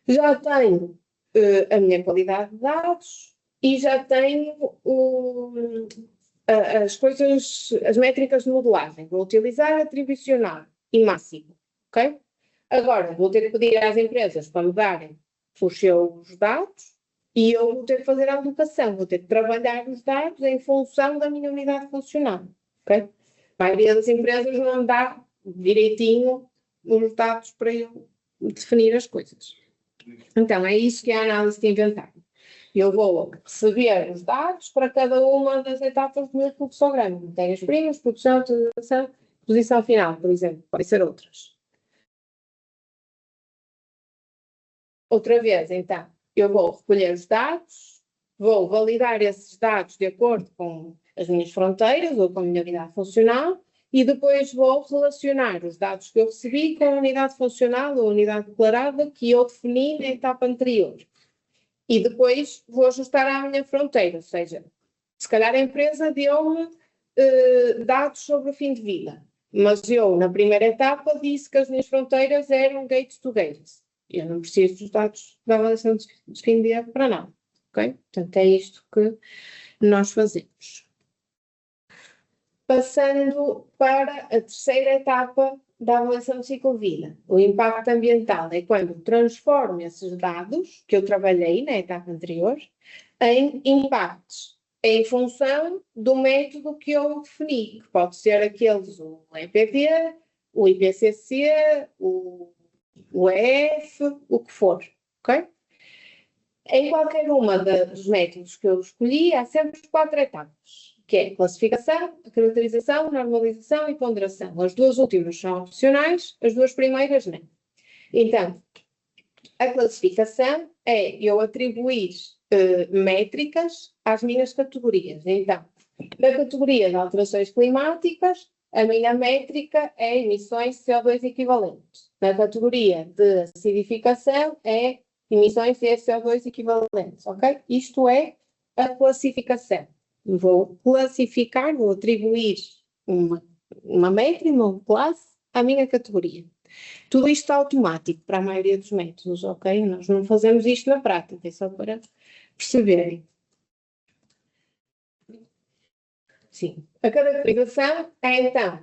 Speaker 3: já tenho a minha qualidade de dados e já tenho as coisas, as métricas de modelagem. Vou utilizar atribucional e máximo. Okay? Agora, vou ter que pedir às empresas para me darem os seus dados e eu vou ter que fazer a alocação, vou ter que trabalhar os dados em função da minha unidade funcional. Okay? A maioria das empresas não dá direitinho os dados para eu definir as coisas. Então, é isso que é a análise de inventário. Eu vou receber os dados para cada uma das etapas do meu fluxograma. Matérias-primas, produção, utilização, posição final, por exemplo. Podem ser outras. Outra vez, então, eu vou recolher os dados, vou validar esses dados de acordo com as minhas fronteiras ou com a minha unidade funcional e depois vou relacionar os dados que eu recebi com a unidade funcional ou a unidade declarada que eu defini na etapa anterior. E depois vou ajustar à minha fronteira, ou seja, se calhar a empresa deu-me dados sobre o fim de vida, mas eu, na primeira etapa, disse que as minhas fronteiras eram gate to gate. Eu não preciso dos dados da avaliação de fim de vida para nada, ok? Portanto, é isto que nós fazemos. Passando para a terceira etapa da avaliação de ciclo de vida. O impacto ambiental é quando transformo esses dados que eu trabalhei na etapa anterior em impactos, em função do método que eu defini, que pode ser aqueles, o EPD, o IPCC, o o EF, o que for, ok? Em qualquer uma dos métodos que eu escolhi, há sempre 4 etapas, que é a classificação, a caracterização, normalização e ponderação. As 2 últimas são opcionais, as 2 primeiras não. Então, a classificação é eu atribuir métricas às minhas categorias. Então, na categoria de alterações climáticas, a minha métrica é emissões de CO2 equivalentes. Na categoria de acidificação é emissões de CO2 equivalentes, ok? Isto é a classificação. Vou classificar, vou atribuir uma métrica, uma classe à minha categoria. Tudo isto é automático para a maioria dos métodos, ok? Nós não fazemos isto na prática, é só para perceberem. Sim. A caracterização é, então,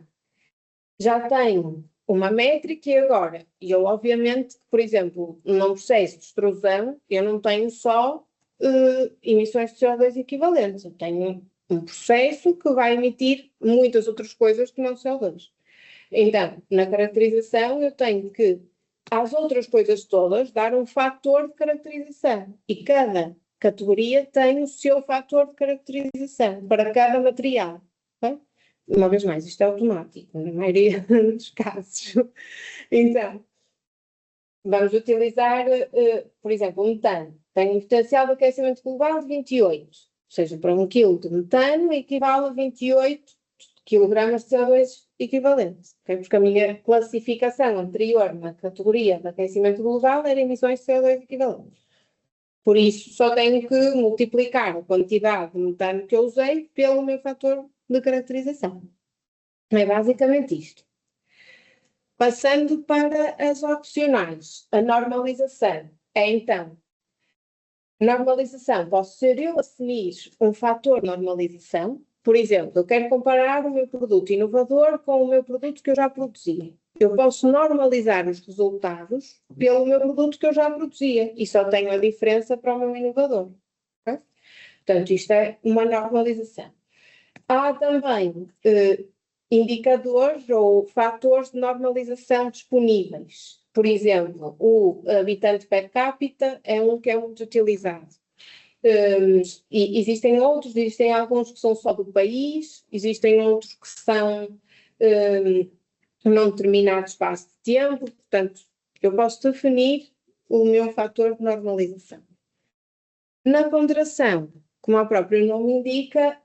Speaker 3: já tenho uma métrica e agora, eu obviamente, por exemplo, num processo de extrusão, eu não tenho só emissões de CO2 equivalentes, eu tenho um processo que vai emitir muitas outras coisas que não CO2. Então, na caracterização, eu tenho que, às outras coisas todas, dar um fator de caracterização. E cada categoria tem o seu fator de caracterização para cada material. Okay? Uma vez mais, isto é automático, na maioria dos casos. Então, vamos utilizar, por exemplo, o metano. Tem um potencial de aquecimento global de 28. Ou seja, para 1 kg de metano equivale a 28 kg de CO2 equivalente. Okay? Porque a minha classificação anterior na categoria de aquecimento global era emissões de CO2 equivalentes. Por isso, só tenho que multiplicar a quantidade de metano que eu usei pelo meu fator de caracterização. É basicamente isto. Passando para as opcionais. A normalização é, então, normalização. Posso ser eu assumir um fator de normalização. Por exemplo, eu quero comparar o meu produto inovador com o meu produto que eu já produzia. Eu posso normalizar os resultados pelo meu produto que eu já produzia e só tenho a diferença para o meu inovador. Okay? Portanto, isto é uma normalização. Há também indicadores ou fatores de normalização disponíveis. Por exemplo, o habitante per capita é um que é muito utilizado. E existem outros, existem alguns que são só do país, existem outros que são num determinado espaço de tempo, portanto, eu posso definir o meu fator de normalização. Na ponderação, como o próprio nome indica,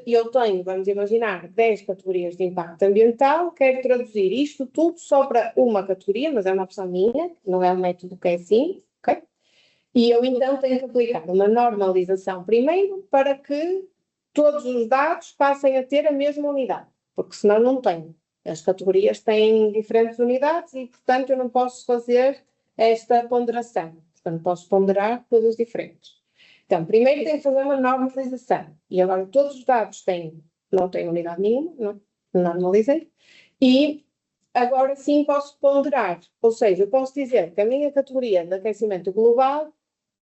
Speaker 3: eu tenho, vamos imaginar, 10 categorias de impacto ambiental, quero traduzir isto tudo só para uma categoria, mas é uma opção minha, não é um método que é assim, ok? E eu então tenho que aplicar uma normalização primeiro para que todos os dados passem a ter a mesma unidade, porque senão não tenho. As categorias têm diferentes unidades e, portanto, eu não posso fazer esta ponderação. Portanto, posso ponderar coisas diferentes. Então, primeiro tenho que fazer uma normalização. E agora todos os dados não têm unidade nenhuma, não normalizei. E agora sim posso ponderar. Ou seja, eu posso dizer que a minha categoria de aquecimento global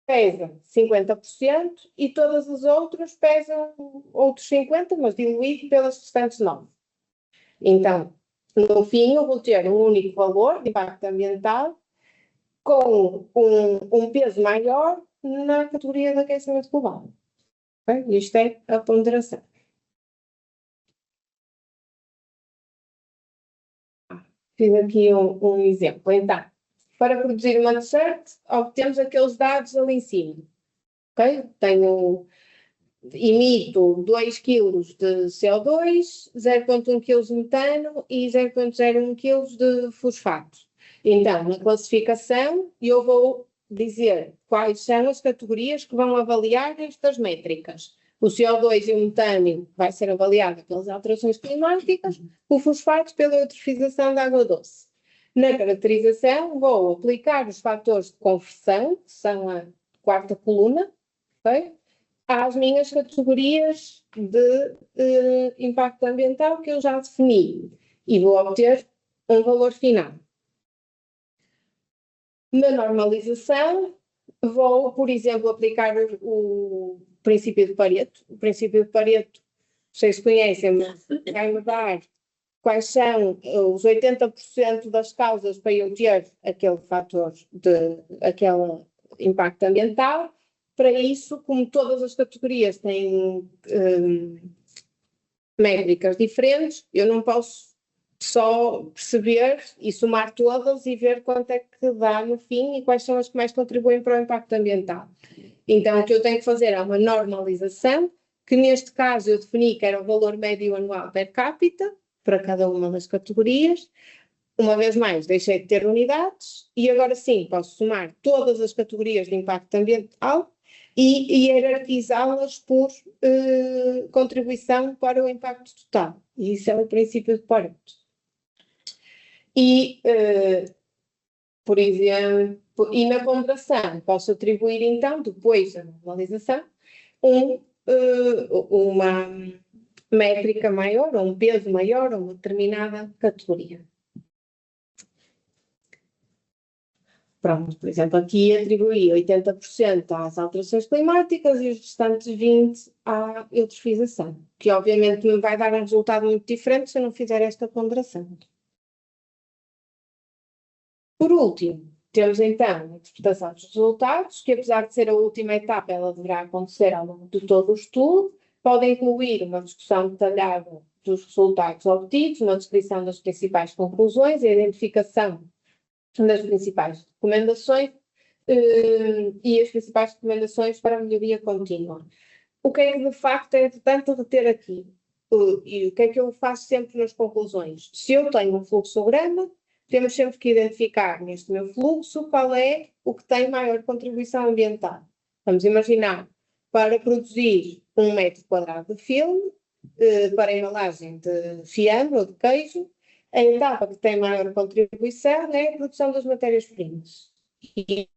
Speaker 3: pesa 50% e todas as outras pesam outros 50%, mas diluído pelas restantes 9%. Então, no fim, eu vou ter um único valor de impacto ambiental com um peso maior na categoria de aquecimento global. Okay? Isto é a ponderação. Fiz aqui um exemplo. Então, para produzir uma t-shirt, obtemos aqueles dados ali em cima. Okay? Emito 2 kg de CO2, 0,1 kg de metano e 0,01 kg de fosfato. Então, na classificação, eu vou dizer quais são as categorias que vão avaliar estas métricas. O CO2 e o metano vai ser avaliado pelas alterações climáticas, o fosfato pela eutrofização da água doce. Na caracterização, vou aplicar os fatores de conversão, que são a 4ª coluna, okay? Às minhas categorias de impacto ambiental que eu já defini e vou obter um valor final. Na normalização, vou, por exemplo, aplicar o princípio de Pareto. O princípio de Pareto, vocês conhecem, mas vai-me dar quais são os 80% das causas para eu ter aquele fator aquele impacto ambiental. Para isso, como todas as categorias têm métricas diferentes, eu não posso só perceber e somar todas e ver quanto é que dá no fim e quais são as que mais contribuem para o impacto ambiental. Então, o que eu tenho que fazer é uma normalização, que neste caso eu defini que era o valor médio anual per capita, para cada uma das categorias. Uma vez mais, deixei de ter unidades e agora sim posso somar todas as categorias de impacto ambiental e hierarquizá-las por contribuição para o impacto total. E isso é o princípio de Pareto. E, por exemplo, e na ponderação, posso atribuir então, depois da normalização, uma métrica maior, ou um peso maior, a uma determinada categoria. Pronto, por exemplo, aqui atribuí 80% às alterações climáticas e os restantes 20% à eutrofização, que obviamente me vai dar um resultado muito diferente se eu não fizer esta ponderação. Por último, temos então a interpretação dos resultados, que apesar de ser a última etapa, ela deverá acontecer ao longo de todo o estudo. Pode incluir uma discussão detalhada dos resultados obtidos, uma descrição das principais conclusões e a identificação das principais recomendações e as principais recomendações para a melhoria contínua. O que é que de facto é importante reter aqui? E o que é que eu faço sempre nas conclusões? Se eu tenho um fluxograma, temos sempre que identificar neste meu fluxo qual é o que tem maior contribuição ambiental. Vamos imaginar, para produzir 1 metro quadrado de filme, para a embalagem de fiambre ou de queijo, a etapa que tem maior contribuição é a produção das matérias-primas. E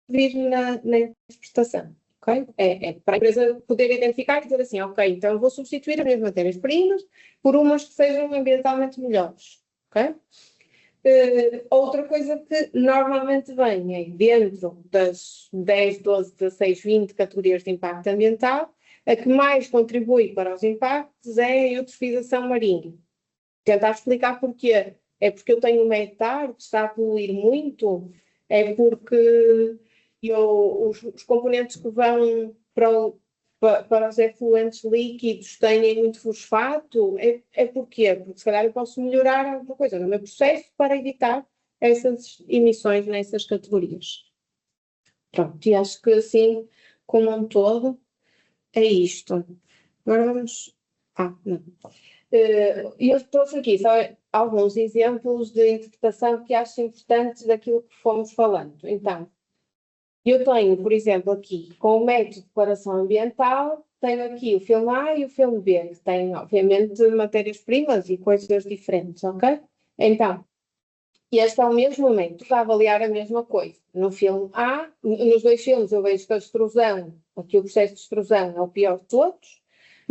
Speaker 3: vir na interpretação. Okay? É para a empresa poder identificar e dizer assim, ok, então eu vou substituir as minhas matérias-primas por umas que sejam ambientalmente melhores. Okay? Outra coisa que normalmente vem é dentro das 10, 12, 16, 20 categorias de impacto ambiental, a que mais contribui para os impactos é a eutrofização marinha. Tentar explicar porquê. É porque eu tenho uma hectare que está a poluir muito, é porque os componentes que vão para os efluentes líquidos têm muito fosfato. É porquê? Porque se calhar eu posso melhorar alguma coisa no meu processo para evitar essas emissões nessas categorias. Pronto, e acho que assim, como um todo, é isto. Agora vamos... não. Eu trouxe aqui só alguns exemplos de interpretação que acho importantes daquilo que fomos falando. Então, eu tenho, por exemplo, aqui, com o método de declaração ambiental, tenho aqui o filme A e o filme B, que têm, obviamente, matérias-primas e coisas diferentes, ok? Então, este é o mesmo método de avaliar a mesma coisa. No filme A, nos dois filmes eu vejo que a extrusão, aqui o processo de extrusão é o pior de todos,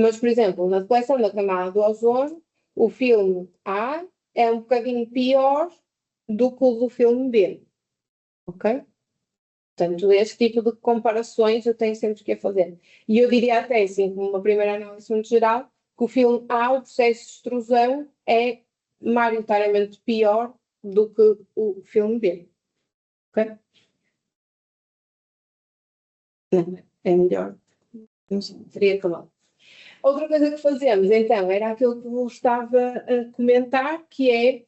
Speaker 3: mas, por exemplo, na deflexão da camada do ozono, o filme A é um bocadinho pior do que o do filme B, ok? Portanto, este tipo de comparações eu tenho sempre que fazer. E eu diria até, assim, como uma primeira análise muito geral, que o filme A, o processo de extrusão, é maioritariamente pior do que o filme B. Ok? Não, é melhor. Não sei, seria acabado. Outra coisa que fazemos, então, era aquilo que vos estava a comentar, que é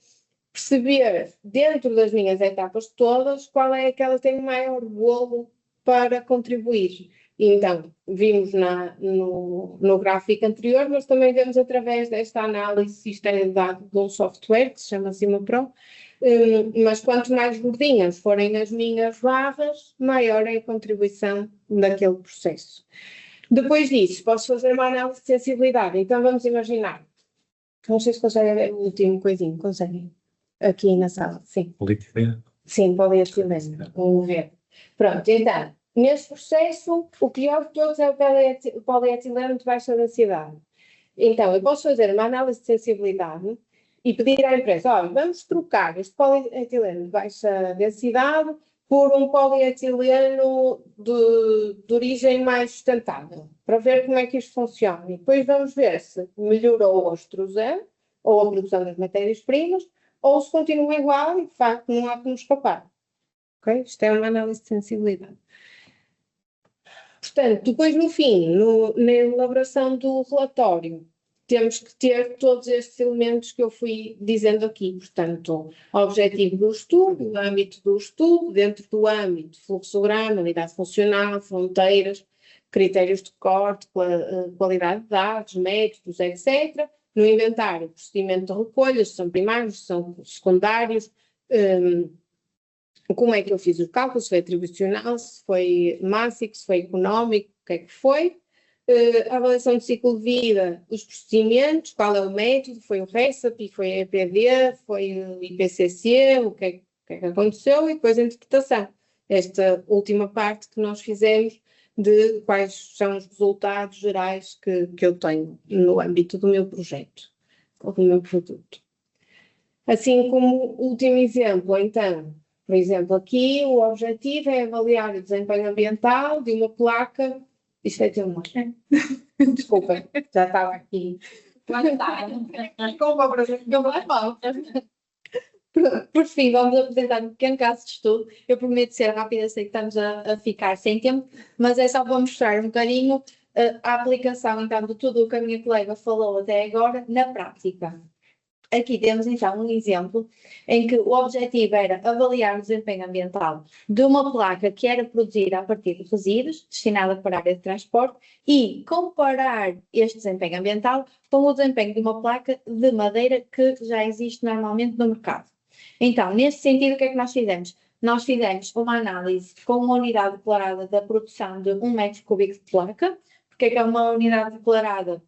Speaker 3: perceber, dentro das minhas etapas todas, qual é aquela que tem o maior bolo para contribuir. E, então, vimos no gráfico anterior, mas também vemos através desta análise, isto é dado de um software que se chama CimaPro, mas quanto mais gordinhas forem as minhas barras, maior é a contribuição daquele processo. Depois disso, posso fazer uma análise de sensibilidade. Então, vamos imaginar. Não sei se conseguem ver o último coisinho. Conseguem? Aqui na sala, sim.
Speaker 4: Polietileno.
Speaker 3: Sim, polietileno. Vamos ver. Pronto, então, neste processo, o pior de todos é o polietileno de baixa densidade. Então, eu posso fazer uma análise de sensibilidade e pedir à empresa, olha, vamos trocar este polietileno de baixa densidade por um polietileno de origem mais sustentável, para ver como é que isto funciona. E depois vamos ver se melhorou a extrusão ou a produção das matérias-primas, ou se continua igual e, de facto, não há como escapar. Ok? Isto é uma análise de sensibilidade. Portanto, depois, no fim, na elaboração do relatório, temos que ter todos estes elementos que eu fui dizendo aqui. Portanto, o objetivo do estudo, o âmbito do estudo, dentro do âmbito, fluxograma, unidade funcional, fronteiras, critérios de corte, qualidade de dados, métodos, etc. No inventário, procedimento de recolha, se são primários, se são secundários, como é que eu fiz o cálculo, se foi atribucional, se foi mássico, se foi económico, o que é que foi. A avaliação de ciclo de vida, os procedimentos, qual é o método, foi o RESAP, foi a EPD, foi o IPCC, o que é que aconteceu, e depois a interpretação. Esta última parte que nós fizemos de quais são os resultados gerais que eu tenho no âmbito do meu projeto, ou do meu produto. Assim como último exemplo, então, por exemplo, aqui o objetivo é avaliar o desempenho ambiental de uma placa. Isto é teu nome. Desculpa, já estava aqui.
Speaker 2: Lá está.
Speaker 3: Desculpa, Brasil.
Speaker 2: Não vai mal. Por fim, vamos apresentar um pequeno caso de estudo. Eu prometo ser rápida, sei que estamos a ficar sem tempo, mas é só para mostrar um bocadinho a aplicação, então, de tudo o que a minha colega falou até agora na prática. Aqui temos então um exemplo em que o objetivo era avaliar o desempenho ambiental de uma placa que era produzida a partir de resíduos, destinada para a área de transporte, e comparar este desempenho ambiental com o desempenho de uma placa de madeira que já existe normalmente no mercado. Então, neste sentido, o que é que nós fizemos? Nós fizemos uma análise com uma unidade declarada da produção de 1 metro cúbico de placa. Porque é que é uma unidade declarada?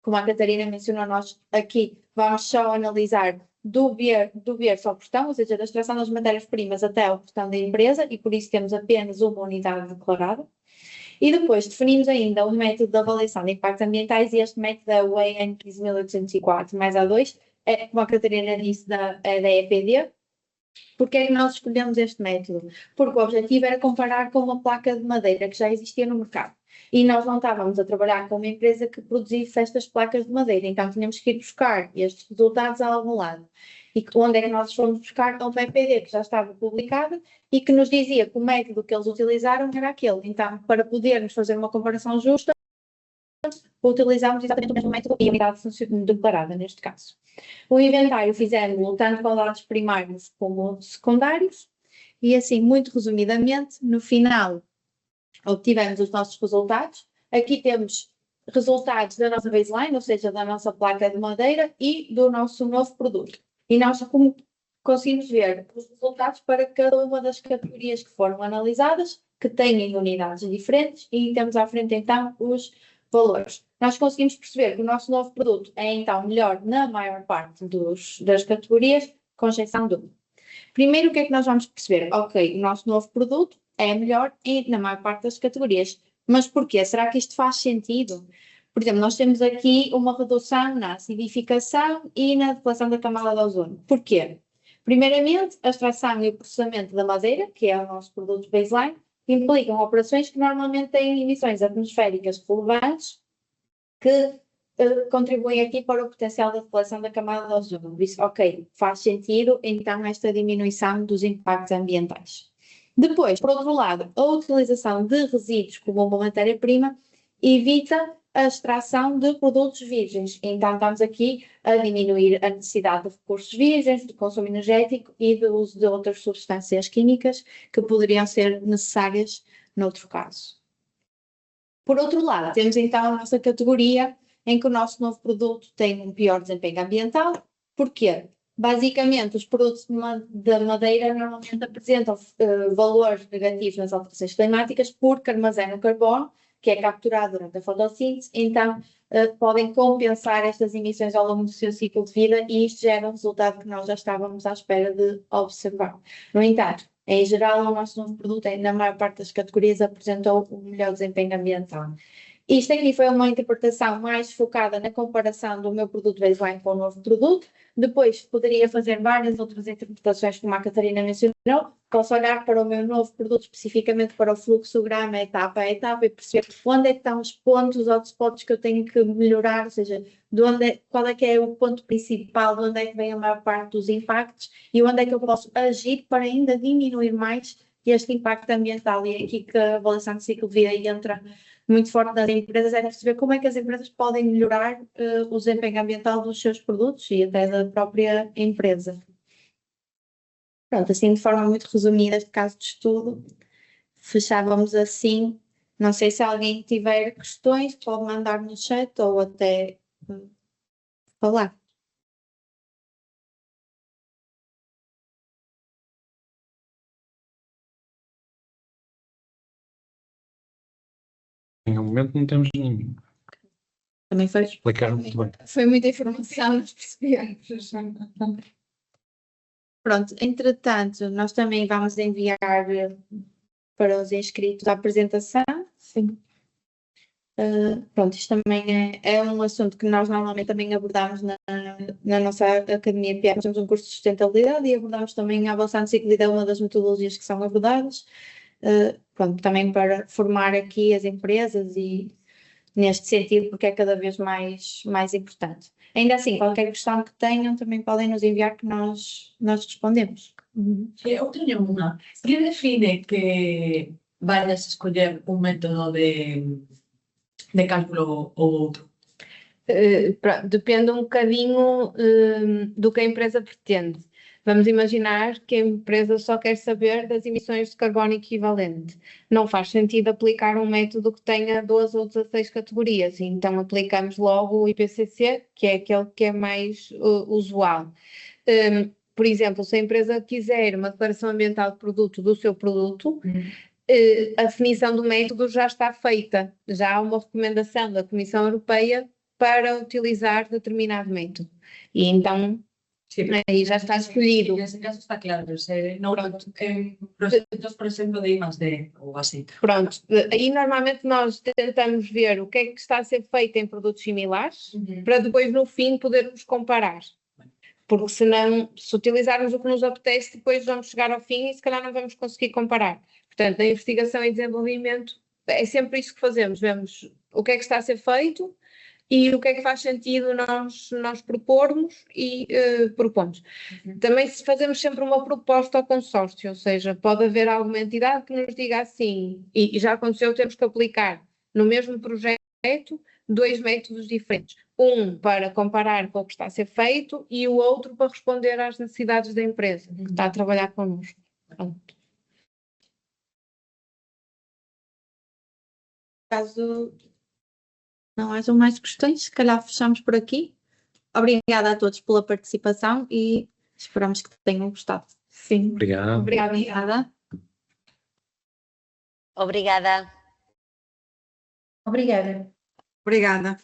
Speaker 2: Como a Catarina mencionou, nós aqui vamos só analisar do berço ao portão, ou seja, da extração das matérias-primas até ao portão da empresa, e por isso temos apenas uma unidade declarada. E depois definimos ainda o método de avaliação de impactos ambientais, e este método é o EN 15804 mais A2, é, como a Catarina disse, da EPD. Porquê é que nós escolhemos este método? Porque o objetivo era comparar com uma placa de madeira que já existia no mercado. E nós não estávamos a trabalhar com uma empresa que produzisse estas placas de madeira, então tínhamos que ir buscar estes resultados a algum lado. E onde é que nós fomos buscar? A uma EPD que já estava publicada e que nos dizia que o método que eles utilizaram era aquele. Então, para podermos fazer uma comparação justa, utilizámos exatamente o mesmo método e a unidade declarada neste caso. O inventário fizemos tanto com dados primários como secundários, e assim, muito resumidamente, no final obtivemos os nossos resultados. Aqui temos resultados da nossa baseline, ou seja, da nossa placa de madeira e do nosso novo produto. E nós conseguimos ver os resultados para cada uma das categorias que foram analisadas, que têm unidades diferentes, e temos à frente então os valores. Nós conseguimos perceber que o nosso novo produto é então melhor na maior parte das categorias, com exceção de uma. Primeiro, o que é que nós vamos perceber? Ok, o nosso novo produto é melhor na maior parte das categorias. Mas porquê? Será que isto faz sentido? Por exemplo, nós temos aqui uma redução na acidificação e na depleção da camada de ozono. Porquê? Primeiramente, a extração e o processamento da madeira, que é o nosso produto baseline, implicam operações que normalmente têm emissões atmosféricas relevantes que contribuem aqui para o potencial da depleção da camada de ozono. Isso, ok, faz sentido, então, esta diminuição dos impactos ambientais. Depois, por outro lado, a utilização de resíduos como uma matéria-prima evita a extração de produtos virgens. Então, estamos aqui a diminuir a necessidade de recursos virgens, de consumo energético e do uso de outras substâncias químicas que poderiam ser necessárias noutro caso. Por outro lado, temos então a nossa categoria em que o nosso novo produto tem um pior desempenho ambiental. Porquê? Basicamente, os produtos da madeira normalmente apresentam valores negativos nas alterações climáticas porque armazenam carbono, que é capturado durante a fotossíntese, então podem compensar estas emissões ao longo do seu ciclo de vida, e isto gera um resultado que nós já estávamos à espera de observar. No entanto, em geral, o nosso novo produto, na maior parte das categorias, apresentou o melhor desempenho ambiental. Isto aqui foi uma interpretação mais focada na comparação do meu produto baseline com o novo produto. Depois poderia fazer várias outras interpretações, como a Catarina mencionou. Posso olhar para o meu novo produto, especificamente para o fluxograma, etapa a etapa, e perceber onde é que estão os pontos, hotspots que eu tenho que melhorar, ou seja, qual é que é o ponto principal, de onde é que vem a maior parte dos impactos e onde é que eu posso agir para ainda diminuir mais este impacto ambiental. E é aqui que a avaliação de ciclo de vida entra muito forte das empresas, é perceber como é que as empresas podem melhorar o desempenho ambiental dos seus produtos e até da própria empresa. Pronto, assim de forma muito resumida este caso de estudo, fechávamos assim. Não sei se alguém tiver questões, pode mandar no chat ou até falar.
Speaker 4: Em um momento não temos nenhum.
Speaker 2: Também foi,
Speaker 4: Explicaram muito bem.
Speaker 2: foi muita informação, nós percebemos. Pronto, entretanto, nós também vamos enviar para os inscritos a apresentação. Sim. Pronto, isto também é um assunto que nós normalmente também abordamos na nossa Academia PR. Nós temos um curso de sustentabilidade e abordamos também a avaliação de ciclo de vida, uma das metodologias que são abordadas. Pronto, também para formar aqui as empresas e neste sentido, porque é cada vez mais importante. Ainda assim, qualquer questão que tenham, também podem nos enviar que nós respondemos.
Speaker 6: Eu tenho una. ¿Qué define que vayas a escoger un método de cálculo ou outro?
Speaker 3: Depende um bocadinho do que a empresa pretende. Vamos imaginar que a empresa só quer saber das emissões de carbono equivalente. Não faz sentido aplicar um método que tenha 12 ou 16 categorias, então aplicamos logo o IPCC, que é aquele que é mais usual. Por exemplo, se a empresa quiser uma declaração ambiental de produto do seu produto, a definição do método já está feita, já há uma recomendação da Comissão Europeia para utilizar determinado método. E então, aí já está escolhido.
Speaker 6: Nesse caso está claro, se non en proxectos, por exemplo, de I+D ou así.
Speaker 3: Pronto, aí normalmente nós tentamos ver o que é que está a ser feito em produtos similares, para depois no fim podermos comparar. Porque senão, se utilizarmos o que nos apetece, depois vamos chegar ao fim e se calhar não vamos conseguir comparar. Portanto, a investigação e desenvolvimento é sempre isso que fazemos, vemos o que é que está a ser feito e o que é que faz sentido nós propormos e propomos. Também fazemos sempre uma proposta ao consórcio, ou seja, pode haver alguma entidade que nos diga assim, e já aconteceu, temos que aplicar no mesmo projeto 2 métodos diferentes. Um para comparar com o que está a ser feito e o outro para responder às necessidades da empresa que está a trabalhar connosco. Pronto. Caso não hajam mais questões, se calhar fechamos por aqui. Obrigada a todos pela participação e esperamos que tenham gostado. Sim.
Speaker 4: Obrigado.
Speaker 3: Obrigada.
Speaker 5: Obrigada.
Speaker 2: Obrigada.
Speaker 7: Obrigada.